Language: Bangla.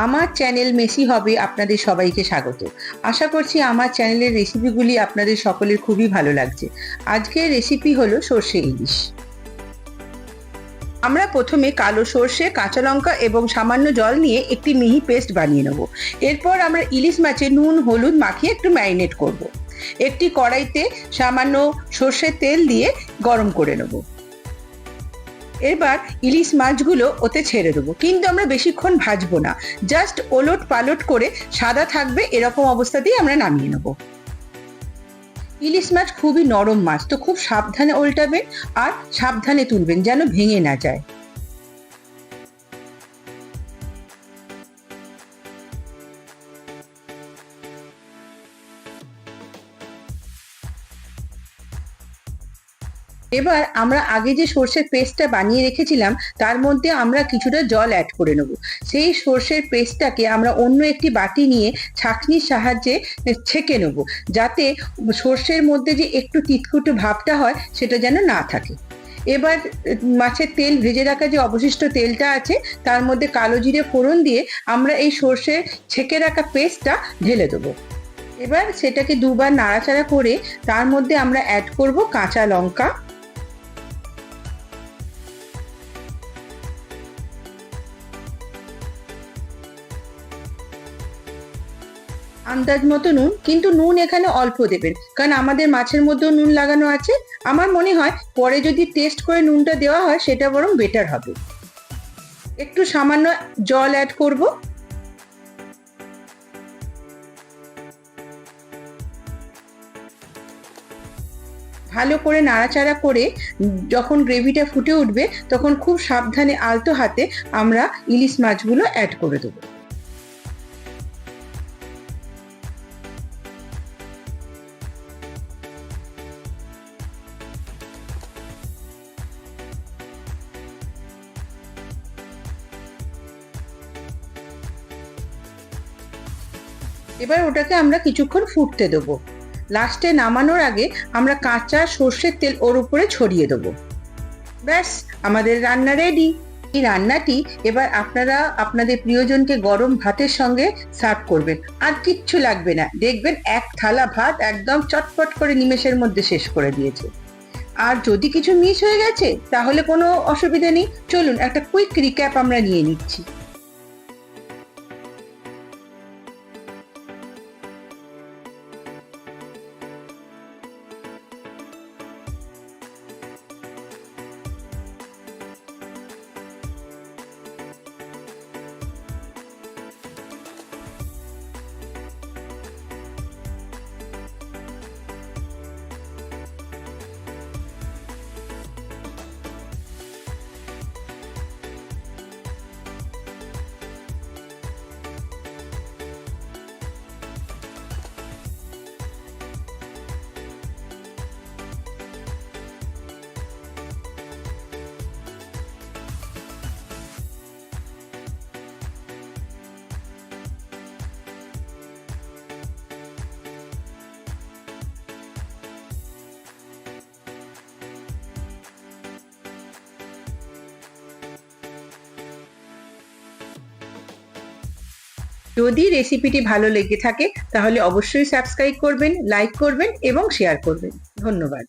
আমার চ্যানেল মেসি হবে আপনাদের সবাইকে স্বাগত। আশা করছি আমার চ্যানেলের রেসিপিগুলি আপনাদের সকলের খুবই ভালো লাগছে। আজকের রেসিপি হলো সর্ষে ইলিশ। আমরা প্রথমে কালো সর্ষে, কাঁচা লঙ্কা এবং সামান্য জল নিয়ে একটি মিহি পেস্ট বানিয়ে নেব। এরপর আমরা ইলিশ মাছে নুন হলুদ মাখিয়ে একটু ম্যারিনেট করব। একটি কড়াইতে সামান্য সর্ষের তেল দিয়ে গরম করে নেব। এবার ইলিশ মাছগুলো ওতে ছেড়ে দেবো, কিন্তু আমরা বেশিক্ষণ ভাজবো না, জাস্ট ওলট পালট করে সাদা থাকবে এরকম অবস্থাতেই আমরা নামিয়ে নেব। ইলিশ মাছ খুবই নরম মাছ, তো খুব সাবধানে উল্টাবেন আর সাবধানে তুলবেন যেন ভেঙে না যায়। এবার আমরা আগে যে সর্ষের পেস্টটা বানিয়ে রেখেছিলাম তার মধ্যে আমরা কিছুটা জল অ্যাড করে নেব। সেই সর্ষের পেস্টটাকে আমরা অন্য একটি বাটি নিয়ে ছাঁকনির সাহায্যে ছেঁকে নেব, যাতে সর্ষের মধ্যে যে একটু তিতকুটে ভাবটা হয় সেটা যেন না থাকে। এবার মাছের তেল ভেজে রাখা যে অবশিষ্ট তেলটা আছে তার মধ্যে কালো জিরে ফোড়ন দিয়ে আমরা এই সর্ষের ছেঁকে রাখা পেস্টটা ঢেলে দেবো। এবার সেটাকে দুবার নাড়াচাড়া করে তার মধ্যে আমরা অ্যাড করব কাঁচা লঙ্কা, আন্দাজ মতো নুন, কিন্তু নুন এখানে অল্প দেবেন কারণ আমাদের মাছের মধ্যেও নুন লাগানো আছে। আমার মনে হয় পরে যদি টেস্ট করে নুনটা দেওয়া হয় সেটা বরং বেটার হবে। একটু সামান্য জল অ্যাড করব। ভালো করে নাড়াচাড়া করে যখন গ্রেভিটা ফুটে উঠবে তখন খুব সাবধানে আলতো হাতে আমরা ইলিশ মাছগুলো অ্যাড করে দেবো। এবার ওটাকে আমরা কিছুক্ষণ ফুটতে দেবো। লাস্টে নামানোর আগে আমরা কাঁচা সর্ষের তেল ওর উপরে ছড়িয়ে দেবো। ব্যাস, আমাদের রান্না রেডি। এই রান্নাটি এবার আপনারা আপনাদের প্রিয়জনকে গরম ভাতের সঙ্গে সার্ভ করবেন, আর কিচ্ছু লাগবে না। দেখবেন এক থালা ভাত একদম চটপট করে নিমেষের মধ্যে শেষ করে দিয়েছে। আর যদি কিছু মিস হয়ে গেছে তাহলে কোনো অসুবিধা নেই, চলুন একটা কুইক রিক্যাপ আমরা নিয়ে নিচ্ছি। যদি রেসিপিটি ভালো লেগে থাকে তাহলে অবশ্যই সাবস্ক্রাইব করবেন, লাইক করবেন এবং শেয়ার করবেন। ধন্যবাদ।